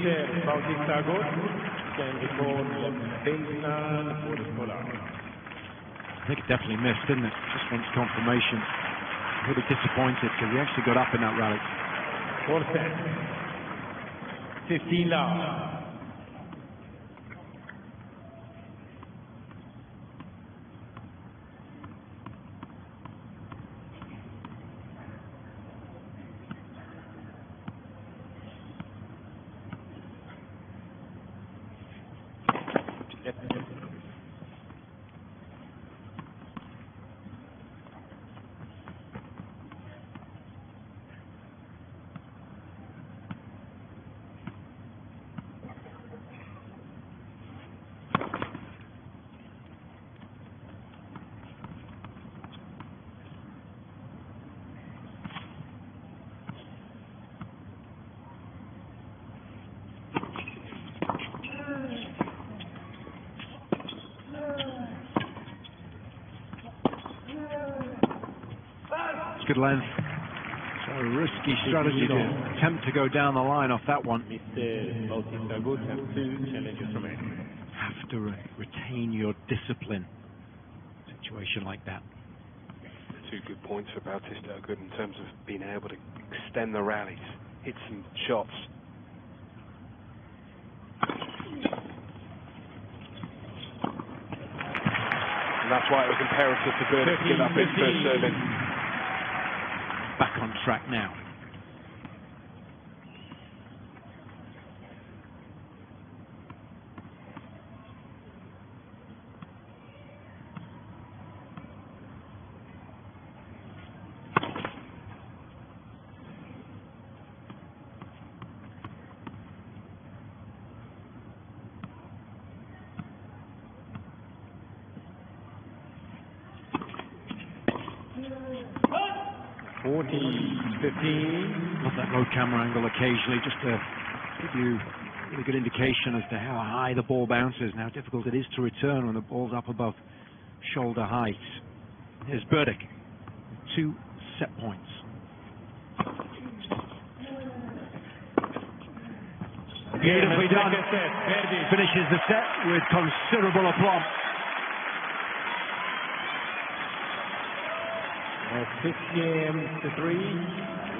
mister Bautista Agut can record the baseline for the scoreline. I think it definitely missed, didn't it? Just wants confirmation. Really disappointed because he actually got up in that rally. 4 set. 15 love. Good length. So a risky strategy to attempt to go down the line off that one. Mr. Bautista Agut has 2 challenges remaining. Have to retain your discipline. Situation like that. 2 good points for Bautista Agut in terms of being able to extend the rallies, hit some shots. And that's why it was imperative for Berdych to get that big first serve in. Back on track now. Love that low camera angle occasionally just to give you a really good indication as to how high the ball bounces and how difficult it is to return when the ball's up above shoulder height. Here's Berdych, 2 set points. Beautifully done. Finishes the set with considerable aplomb. 6 games to 3.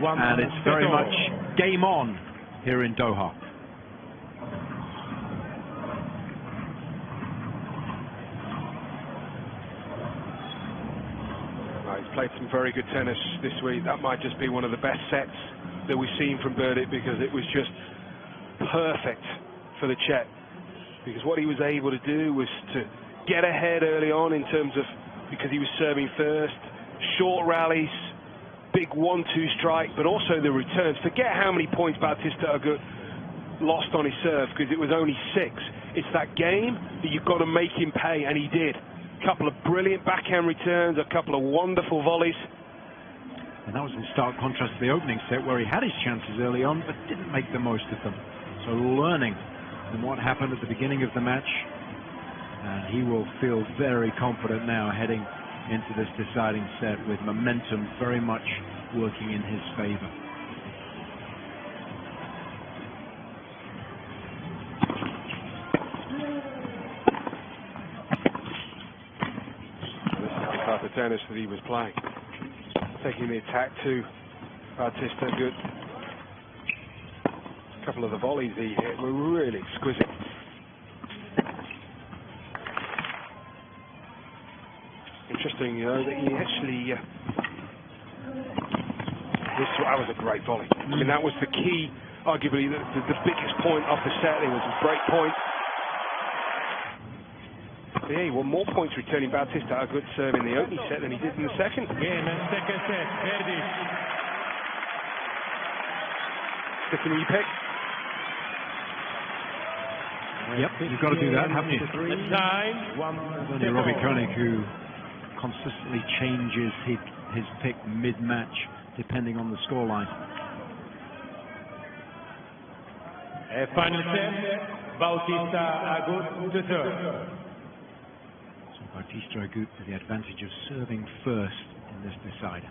And it's very much game on here in Doha. He's played some very good tennis this week. That might just be one of the best sets that we've seen from Berdych because it was just perfect for the Czech. Because what he was able to do was to get ahead early on in terms of, because he was serving first, short rallies, big 1-2 strike, but also the returns. Forget how many points Bautista Agut lost on his serve because it was only 6. It's that game that you've got to make him pay, and he did. A couple of brilliant backhand returns, a couple of wonderful volleys. And that was in stark contrast to the opening set where he had his chances early on but didn't make the most of them. So learning from what happened at the beginning of the match, and he will feel very confident now heading into this deciding set with momentum very much working in his favor. This is the type of tennis that he was playing. Taking the attack to Bautista Agut. A couple of the volleys he hit were really exquisite. Interesting, you know, that he actually that was a great volley. I mean, that was the key, arguably the biggest point of the set. It was a break point. But yeah, he won more points returning Bautista Agut serve in the opening set than he did in the second. Game and second set, Berdych. Sticking with your pick. Yep, you've got to do that, haven't you? Time. Only Robbie Koenig who consistently changes his pick mid-match depending on the scoreline. Final set, Bautista Agut to serve. So Bautista Agut with the advantage of serving first in this decider.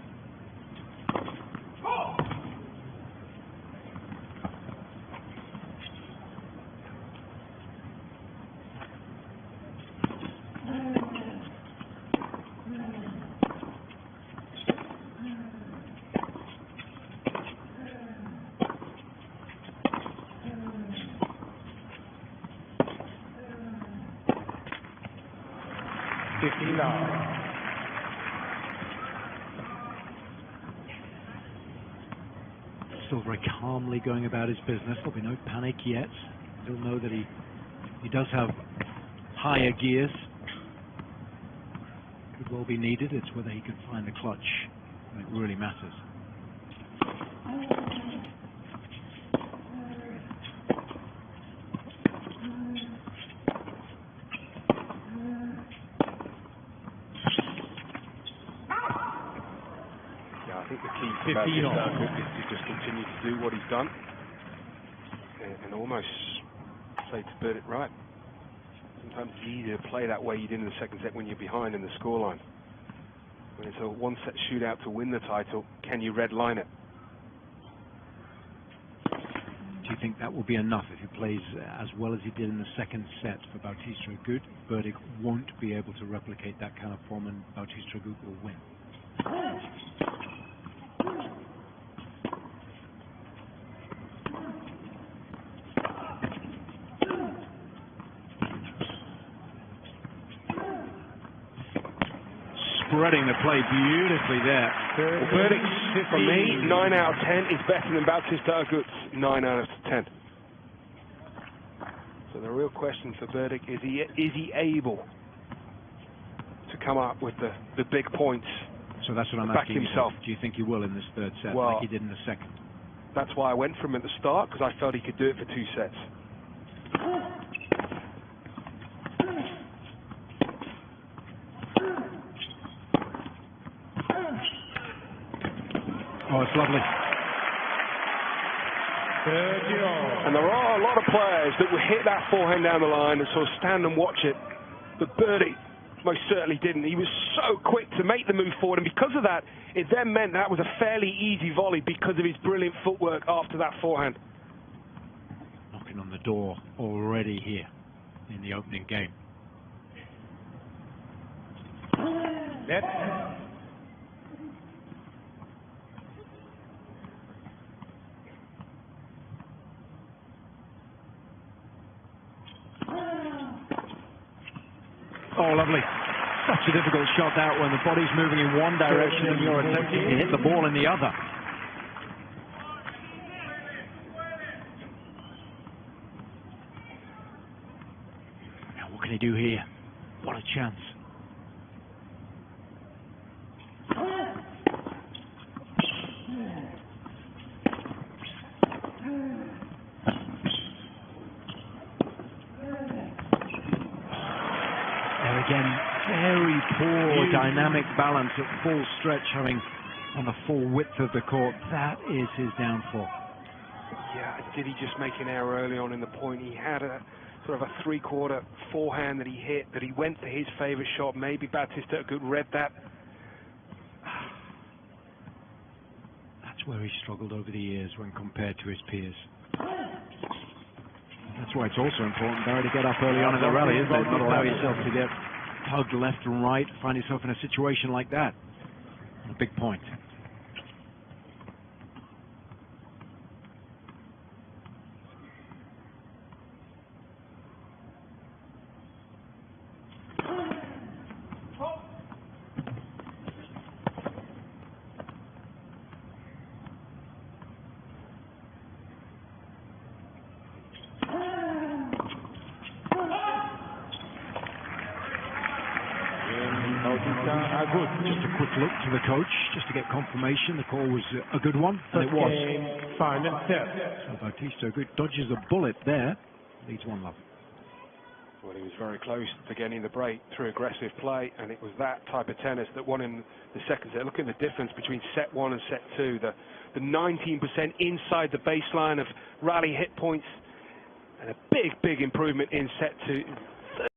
15 love. Still very calmly going about his business. There'll be no panic yet. He'll know that he does have higher gears. Could well be needed. It's whether he can find the clutch when it really matters. I think the key for Bautista Agut is to just continue to do what he's done and almost play to Berdych right. Sometimes it's easier to play that way you did in the second set when you're behind in the scoreline. When it's a one-set shootout to win the title, can you red line it? Do you think that will be enough if he plays as well as he did in the second set for Bautista Agut? Berdych won't be able to replicate that kind of form, and Bautista Agut will win. Spreading the play beautifully there. Well, Berdych, for me, 9 out of 10 is better than Bautista Agut's 9 out of 10. So the real question for Berdych is he able to come up with the big points? So that's what I'm asking himself. Do you think he will in this third set, well, like he did in the second? That's why I went for him at the start, because I felt he could do it for 2 sets. Oh, it's lovely. And there are a lot of players that will hit that forehand down the line and sort of stand and watch it. But Berdych most certainly didn't. He was so quick to make the move forward, and because of that, it then meant that was a fairly easy volley because of his brilliant footwork after that forehand. Knocking on the door already here in the opening game. Net. Oh, lovely. Such a difficult shot that when the body's moving in one direction and you're attempting to hit the ball in the other. Now, what can he do here? What a chance. Again, very poor dynamic balance at full stretch, having on the full width of the court. That is his downfall. Yeah, did he just make an error early on in the point? He had a sort of a three-quarter forehand that he hit, that he went for his favourite shot. Maybe Bautista Agut read that. That's where he struggled over the years when compared to his peers. That's why it's also important, Barry, to get up early on in the rally, isn't it? Not allow yourself to get tugged left and right, find yourself in a situation like that. A big point. Bautista Agut. Just a quick look to the coach, just to get confirmation the call was a good one, and it was. Final set. So Bautista Agut dodges a bullet there, leads 1-0. Well, he was very close to getting the break through aggressive play, and it was that type of tennis that won him the second set. Look at the difference between set 1 and set 2. The 19% inside the baseline of rally hit points, and a big improvement in set 2.